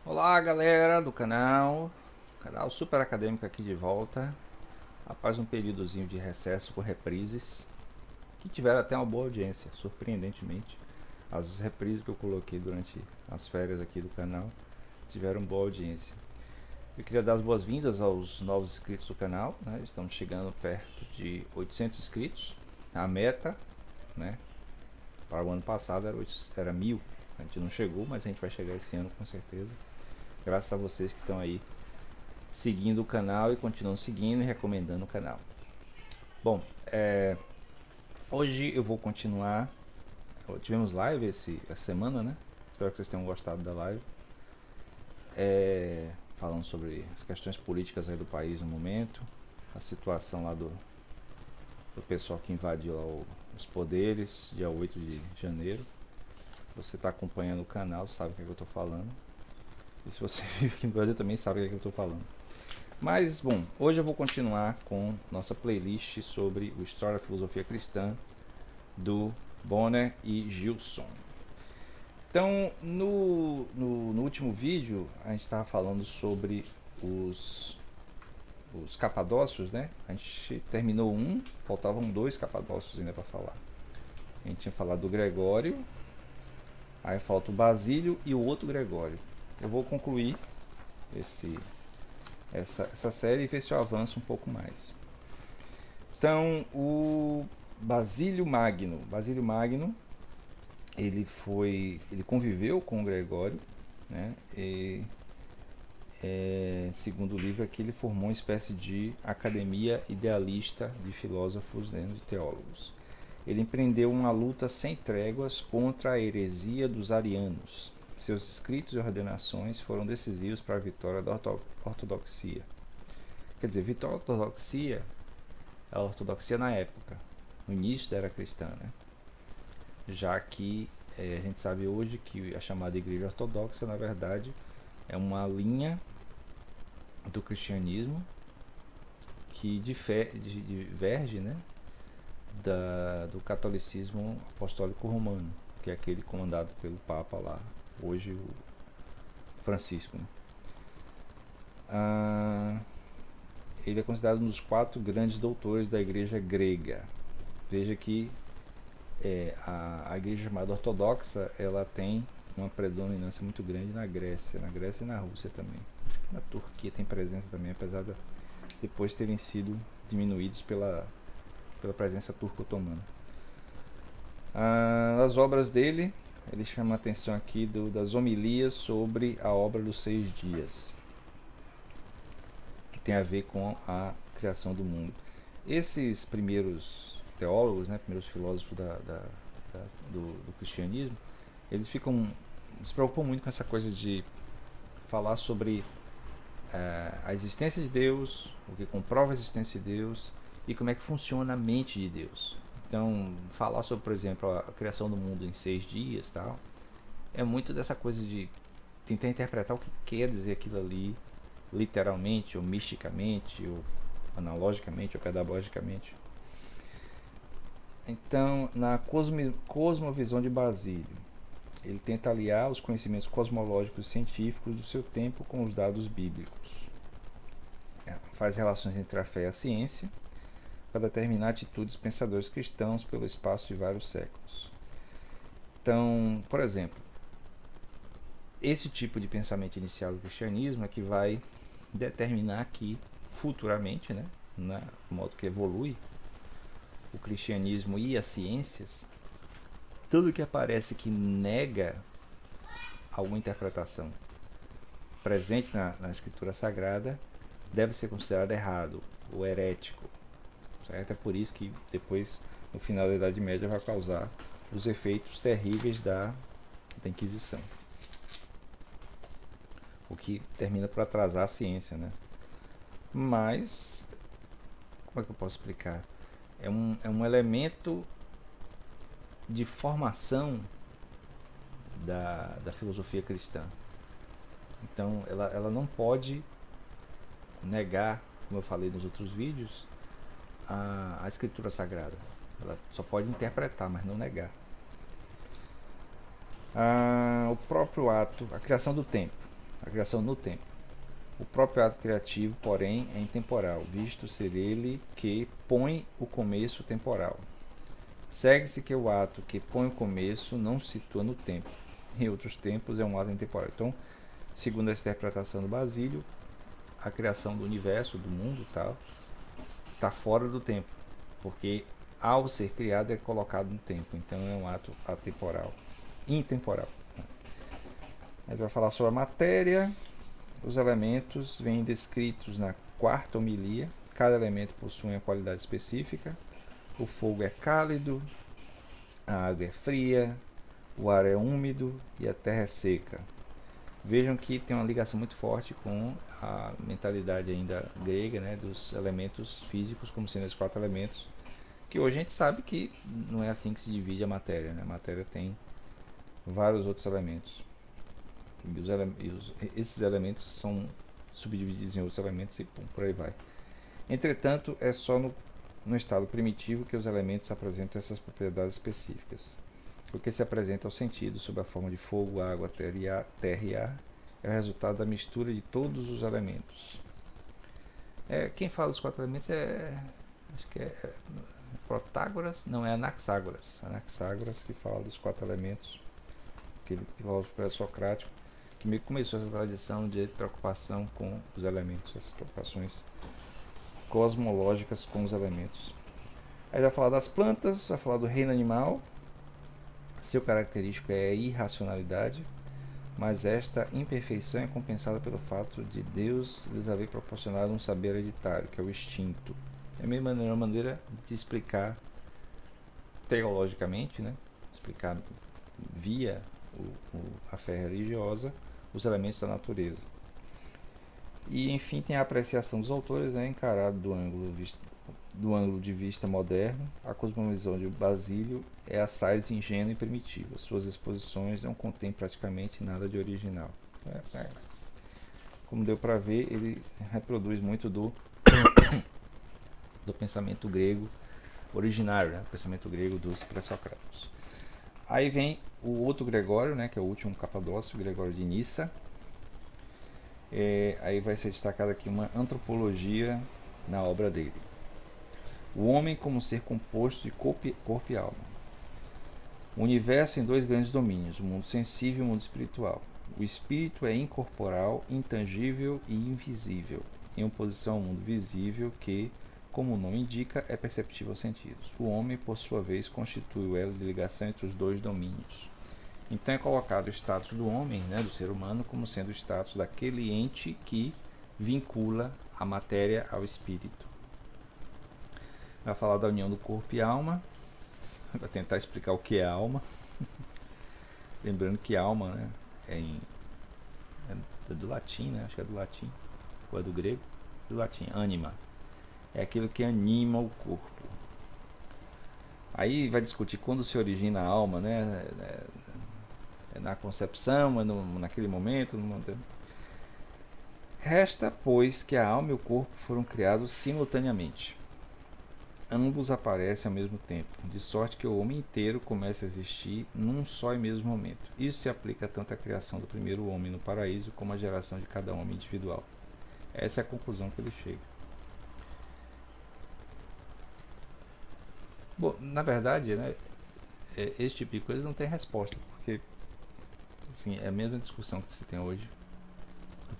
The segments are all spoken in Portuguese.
Olá galera do canal Super Acadêmico aqui de volta após um períodozinho de recesso por reprises que tiveram até uma boa audiência, surpreendentemente. As reprises que eu coloquei durante as férias aqui do canal tiveram boa audiência. Eu queria dar as boas-vindas aos novos inscritos do canal, né? Estamos chegando perto de 800 inscritos. A meta, né, para o ano passado era 1000. A gente não chegou, mas a gente vai chegar esse ano com certeza. Graças a vocês que estão aí seguindo o canal e continuam seguindo e recomendando o canal. Bom, hoje eu vou continuar. Tivemos live essa semana, né? Espero que vocês tenham gostado da live. Falando sobre as questões políticas aí do país no momento, a situação lá do pessoal que invadiu lá os poderes, dia 8 de janeiro. Você está acompanhando o canal, sabe o que eu estou falando. E se você vive aqui no Brasil também sabe o que eu estou falando. Mas, bom, hoje eu vou continuar com nossa playlist sobre o História da Filosofia Cristã do Bonner e Gilson. Então, no último vídeo, a gente estava falando sobre os capadócios, né? A gente terminou faltavam 2 capadócios ainda para falar. A gente tinha falado do Gregório, aí falta o Basílio e o outro Gregório. Eu vou concluir essa série e ver se eu avanço um pouco mais. Então, o Basílio Magno, ele conviveu com o Gregório, né? Segundo o livro aqui, ele formou uma espécie de academia idealista de filósofos, né, de teólogos. Ele empreendeu uma luta sem tréguas contra a heresia dos arianos. Seus escritos e ordenações foram decisivos para a vitória da ortodoxia. Quer dizer, vitória da ortodoxia, a ortodoxia na época, no início da era cristã, né? Já que a gente sabe hoje que a chamada Igreja Ortodoxa, na verdade, é uma linha do cristianismo que diverge, né, do catolicismo apostólico romano, que é aquele comandado pelo Papa lá, hoje o Francisco, né? Ele é considerado um dos 4 grandes doutores da igreja grega. Veja que a igreja chamada ortodoxa, ela tem uma predominância muito grande na Grécia e na Rússia também. Acho que na Turquia tem presença também, apesar de depois terem sido diminuídos pela presença turco-otomana. Nas obras dele, ele chama a atenção aqui das homilias sobre a obra dos 6 dias, que tem a ver com a criação do mundo. Esses primeiros teólogos, né, primeiros filósofos do cristianismo, eles se preocupam muito com essa coisa de falar sobre a existência de Deus, o que comprova a existência de Deus e como é que funciona a mente de Deus. Então, falar sobre, por exemplo, a criação do mundo em 6 dias, tal, é muito dessa coisa de tentar interpretar o que quer dizer aquilo ali, literalmente, ou misticamente, ou analogicamente, ou pedagogicamente. Então, na cosmovisão de Basílio, ele tenta aliar os conhecimentos cosmológicos e científicos do seu tempo com os dados bíblicos. Faz relações entre a fé e a ciência para determinar atitudes dos pensadores cristãos pelo espaço de vários séculos. Então, por exemplo, esse tipo de pensamento inicial do cristianismo é que vai determinar que futuramente, né, no modo que evolui o cristianismo e as ciências, tudo que aparece que nega alguma interpretação presente na escritura sagrada deve ser considerado errado ou herético, certo? É por isso que depois, no final da Idade Média, vai causar os efeitos terríveis da Inquisição, o que termina por atrasar a ciência, né? Mas, como é que eu posso explicar? É um elemento de formação da filosofia cristã. Então, ela não pode negar, como eu falei nos outros vídeos, a escritura sagrada. Ela só pode interpretar, mas não negar. O próprio ato, a criação do tempo, a criação no tempo. O próprio ato criativo, porém, é intemporal, visto ser ele que põe o começo temporal. Segue-se que o ato que põe o começo não se situa no tempo. Em outros tempos é um ato intemporal. Então, segundo essa interpretação do Basílio, a criação do universo, do mundo, tal, está fora do tempo, porque ao ser criado é colocado no tempo. Então é um ato atemporal, intemporal. A gente vai falar sobre a matéria. Os elementos vêm descritos na quarta homilia. Cada elemento possui uma qualidade específica. O fogo é cálido, a água é fria, o ar é úmido e a terra é seca. Vejam que tem uma ligação muito forte com a mentalidade ainda grega, né, dos elementos físicos como sendo os quatro elementos, que hoje a gente sabe que não é assim que se divide a matéria, né? A matéria tem vários outros elementos. Esses elementos são subdivididos em outros elementos e por aí vai. Entretanto, é só no estado primitivo que os elementos apresentam essas propriedades específicas. O que se apresenta ao sentido sob a forma de fogo, água, terra e ar é o resultado da mistura de todos os elementos. Quem fala dos quatro elementos acho que é Protágoras, não, é Anaxágoras. Anaxágoras que fala dos quatro elementos, aquele filósofo pré-socrático que meio que começou essa tradição de preocupação com os elementos, essas preocupações cosmológicas com os elementos. Aí vai falar das plantas, vai falar do reino animal. Seu característico é a irracionalidade, mas esta imperfeição é compensada pelo fato de Deus lhes haver proporcionado um saber hereditário, que é o instinto. É uma maneira de explicar teologicamente, né? Explicar via a fé religiosa os elementos da natureza. E enfim tem a apreciação dos autores, né, encarado do ângulo de vista moderno. A cosmovisão de Basílio é assaz ingênua e primitiva. Suas exposições não contêm praticamente nada de original. Como deu para ver, ele reproduz muito do pensamento grego originário, né? O pensamento grego dos pré-socráticos. Aí vem o outro Gregório, né, que é o último Capadócio, o Gregório de Nissa. Aí vai ser destacada aqui uma antropologia na obra dele. O homem como ser composto de corpo e alma. O universo em dois grandes domínios, o mundo sensível e o mundo espiritual. O espírito é incorporal, intangível e invisível, em oposição ao mundo visível que, como o nome indica, é perceptível aos sentidos. O homem, por sua vez, constitui o elo de ligação entre os dois domínios. Então é colocado o status do homem, né, do ser humano, como sendo o status daquele ente que vincula a matéria ao espírito. Vai falar da união do corpo e alma, vai tentar explicar o que é alma. Lembrando que alma, né, é do latim, né, acho que é do latim, ou é do grego? Do latim, anima. É aquilo que anima o corpo. Aí vai discutir quando se origina a alma, né? É na concepção, é naquele momento. Resta, pois, que a alma e o corpo foram criados simultaneamente. Ambos aparecem ao mesmo tempo, de sorte que o homem inteiro começa a existir num só e mesmo momento. Isso se aplica tanto à criação do primeiro homem no paraíso como à geração de cada homem individual. Essa é a conclusão que ele chega. Bom, na verdade, né, esse tipo de coisa não tem resposta, porque assim, é a mesma discussão que se tem hoje.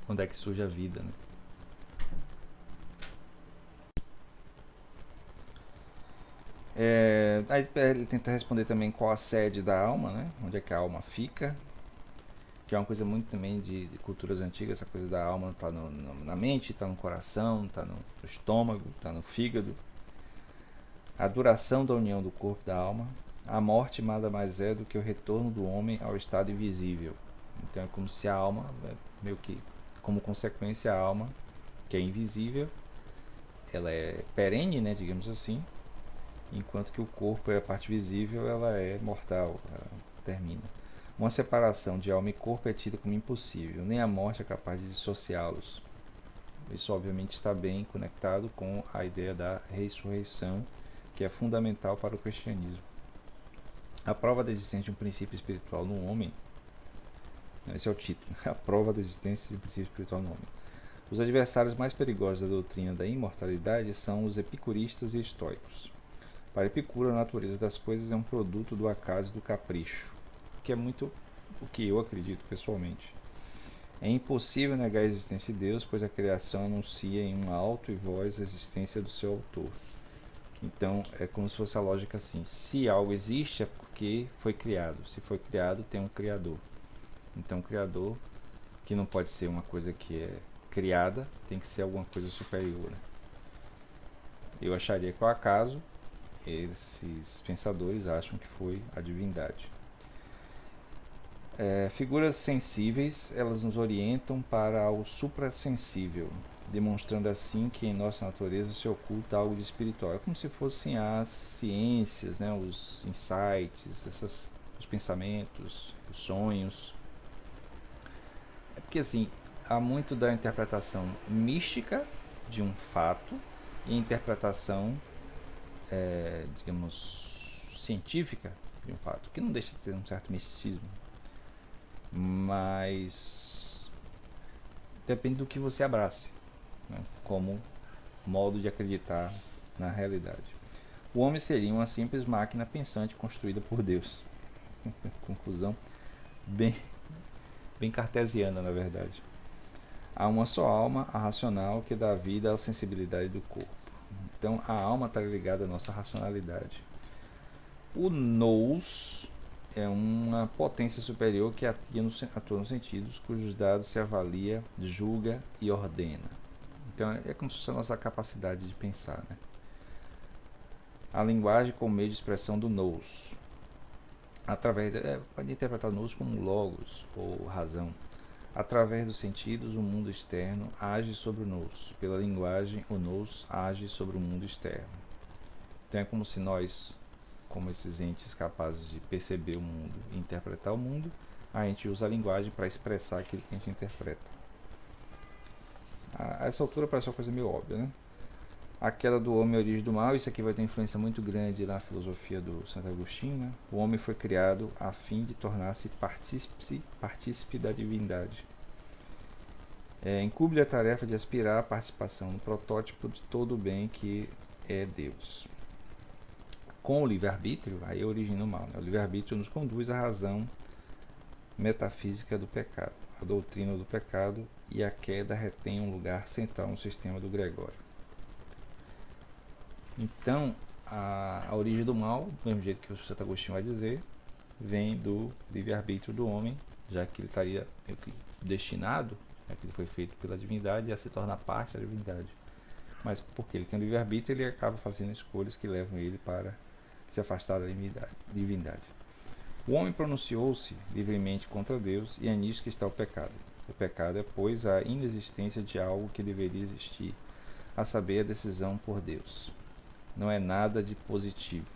Quando é que surge a vida, né? Aí ele tenta responder também qual a sede da alma, né? Onde é que a alma fica, que é uma coisa muito também de culturas antigas. Essa coisa da alma está na mente, está no coração, está no estômago, está no fígado. A duração da união do corpo e da alma. A morte nada mais é do que o retorno do homem ao estado invisível. Então é como se a alma, meio que como consequência, a alma, que é invisível, ela é perene, né, digamos assim, enquanto que o corpo é a parte visível, ela é mortal, ela termina. Uma separação de alma e corpo é tida como impossível, nem a morte é capaz de dissociá-los. Isso obviamente está bem conectado com a ideia da ressurreição, que é fundamental para o cristianismo. A prova da existência de um princípio espiritual no homem, esse é o título, a prova da existência de um princípio espiritual no homem. Os adversários mais perigosos da doutrina da imortalidade são os epicuristas e estoicos. Para Epicuro, a natureza das coisas é um produto do acaso e do capricho, que é muito o que eu acredito pessoalmente. É impossível negar a existência de Deus, pois a criação anuncia em um alto e voz a existência do seu autor. Então, é como se fosse a lógica assim: se algo existe é porque foi criado. Se foi criado, tem um criador. Então, o criador, que não pode ser uma coisa que é criada, tem que ser alguma coisa superior. Eu acharia que o acaso, esses pensadores acham que foi a divindade. Figuras sensíveis, elas nos orientam para o suprassensível, demonstrando assim que em nossa natureza se oculta algo de espiritual. É como se fossem as ciências, né, os insights, os pensamentos, os sonhos. É porque assim, há muito da interpretação mística de um fato e interpretação, digamos, científica de um fato, que não deixa de ter um certo misticismo, mas depende do que você abrace, né, como modo de acreditar na realidade. O homem seria uma simples máquina pensante construída por Deus. Conclusão bem, bem cartesiana, na verdade. Há uma só alma, a racional, que dá vida à sensibilidade do corpo. Então a alma está ligada à nossa racionalidade. O nous é uma potência superior que atua nos sentidos, cujos dados se avalia, julga e ordena. Então é como se fosse a nossa capacidade de pensar, né? A linguagem como meio de expressão do nous. Pode interpretar o nous como logos ou razão. Através dos sentidos, o mundo externo age sobre o nous. Pela linguagem, o nous age sobre o mundo externo. Então é como se nós, como esses entes capazes de perceber o mundo e interpretar o mundo, a gente usa a linguagem para expressar aquilo que a gente interpreta. A essa altura parece uma coisa meio óbvia, né? A queda do homem é a origem do mal. Isso aqui vai ter influência muito grande na filosofia do Santo Agostinho, né? O homem foi criado a fim de tornar-se partícipe da divindade. Incumbe-lhe a tarefa de aspirar à participação no protótipo de todo o bem que é Deus. Com o livre-arbítrio, aí origina o mal, né? O livre-arbítrio nos conduz à razão metafísica do pecado. A doutrina do pecado e a queda retém um lugar central no sistema do Gregório. Então, a origem do mal, do mesmo jeito que o Santo Agostinho vai dizer, vem do livre-arbítrio do homem, já que ele estaria meio que destinado, né, que ele foi feito pela divindade, a se tornar parte da divindade. Mas porque ele tem o livre-arbítrio, ele acaba fazendo escolhas que levam ele para se afastar da divindade. O homem pronunciou-se livremente contra Deus, e é nisso que está o pecado. O pecado é, pois, a inexistência de algo que deveria existir, a saber, a decisão por Deus. Não é nada de positivo.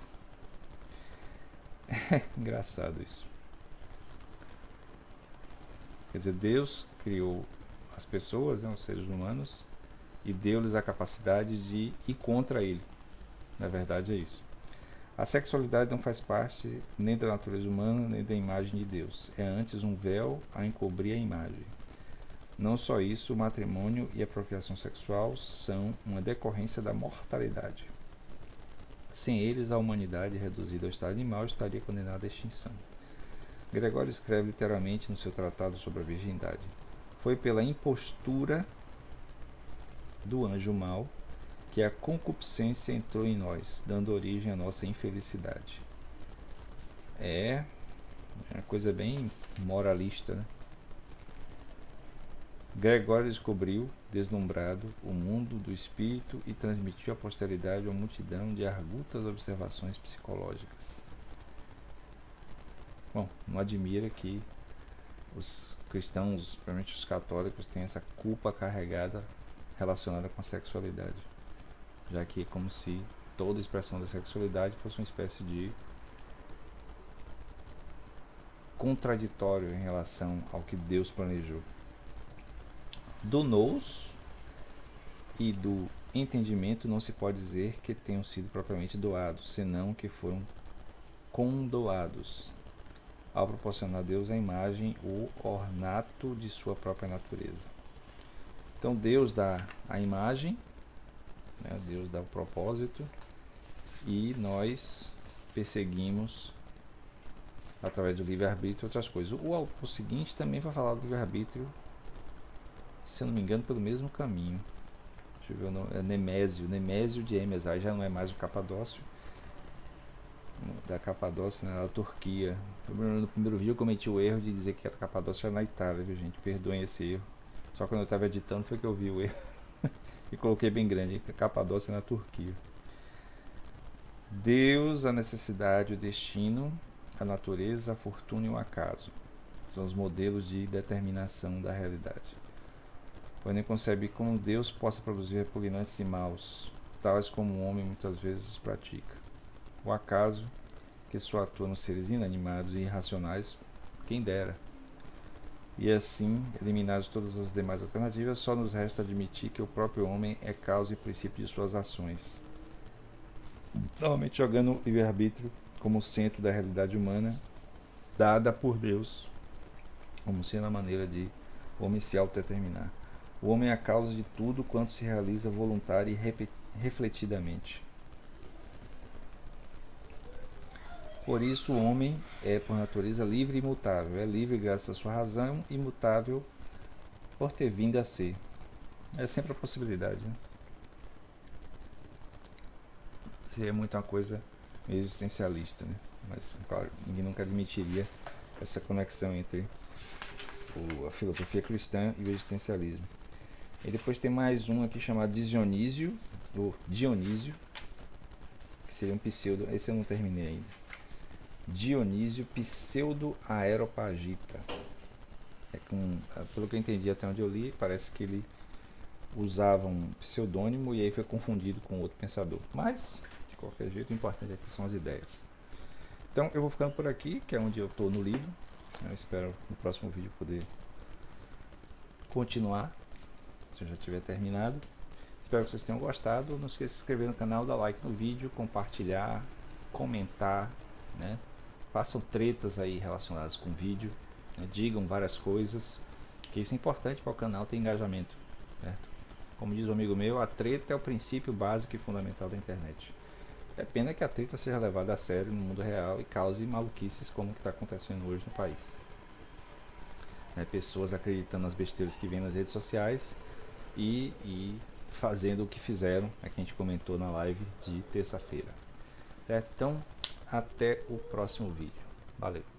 Engraçado isso. Quer dizer, Deus criou as pessoas, né, os seres humanos, e deu-lhes a capacidade de ir contra ele. Na verdade é isso. A sexualidade não faz parte nem da natureza humana, nem da imagem de Deus. É antes um véu a encobrir a imagem. Não só isso, o matrimônio e a procriação sexual são uma decorrência da mortalidade. Sem eles, a humanidade, reduzida ao estado animal, estaria condenada à extinção. Gregório escreve literalmente no seu tratado sobre a virgindade: foi pela impostura do anjo mau que a concupiscência entrou em nós, dando origem à nossa infelicidade. É uma coisa bem moralista, né? Gregório descobriu, deslumbrado, o mundo do espírito e transmitiu à posteridade uma multidão de argutas observações psicológicas. Bom, não admira que os cristãos, principalmente os católicos, tenham essa culpa carregada relacionada com a sexualidade, já que é como se toda expressão da sexualidade fosse uma espécie de contraditório em relação ao que Deus planejou. Do nous e do entendimento não se pode dizer que tenham sido propriamente doados, senão que foram condoados, ao proporcionar a Deus a imagem, o ornato de sua própria natureza. Então Deus dá a imagem, né? Deus dá o propósito, e nós perseguimos através do livre-arbítrio outras coisas. O seguinte também vai falar do livre-arbítrio, se eu não me engano, pelo mesmo caminho. Deixa eu ver o nome, é Nemésio de Hermes, aí já não é mais o Capadócio. Da Capadócia, né, na Turquia. No primeiro vídeo eu cometi o erro de dizer que a Capadócia era na Itália, viu, gente? Perdoem esse erro. Só quando eu estava editando foi que eu vi o erro. E coloquei bem grande, que a Capadócia é na Turquia. Deus, a necessidade, o destino, a natureza, a fortuna e o acaso são os modelos de determinação da realidade. Pois nem concebe como Deus possa produzir repugnantes e maus, tais como o homem muitas vezes os pratica. O acaso, que só atua nos seres inanimados e irracionais, quem dera. E assim, eliminadas todas as demais alternativas, só nos resta admitir que o próprio homem é causa e princípio de suas ações. Normalmente jogando o livre-arbítrio como centro da realidade humana, dada por Deus, como sendo a maneira de o homem se autodeterminar. O homem é a causa de tudo quanto se realiza voluntária e refletidamente. Por isso o homem é, por natureza, livre e imutável. É livre graças à sua razão, imutável por ter vindo a ser. É sempre a possibilidade, né? Seria muito uma coisa existencialista, né? Mas, claro, ninguém nunca admitiria essa conexão entre a filosofia cristã e o existencialismo. E depois tem mais um aqui chamado Dionísio, que seria um pseudo, esse eu não terminei ainda. Dionísio pseudo-aeropagita. Pelo que eu entendi até onde eu li, parece que ele usava um pseudônimo e aí foi confundido com outro pensador. Mas, de qualquer jeito, o importante aqui são as ideias. Então eu vou ficando por aqui, que é onde eu estou no livro. Eu espero no próximo vídeo poder continuar, se eu já tiver terminado. Espero que vocês tenham gostado. Não esqueça de se inscrever no canal, dar like no vídeo, compartilhar, comentar, né? Façam tretas aí relacionadas com o vídeo, né? Digam várias coisas, que isso é importante para o canal ter engajamento, certo? Como diz um amigo meu, a treta é o princípio básico e fundamental da internet. É pena que a treta seja levada a sério no mundo real e cause maluquices como o que está acontecendo hoje no país, né? Pessoas acreditando nas besteiras que vêm nas redes sociais e fazendo o que fizeram, que a gente comentou na live de terça-feira. Certo? Então, até o próximo vídeo. Valeu!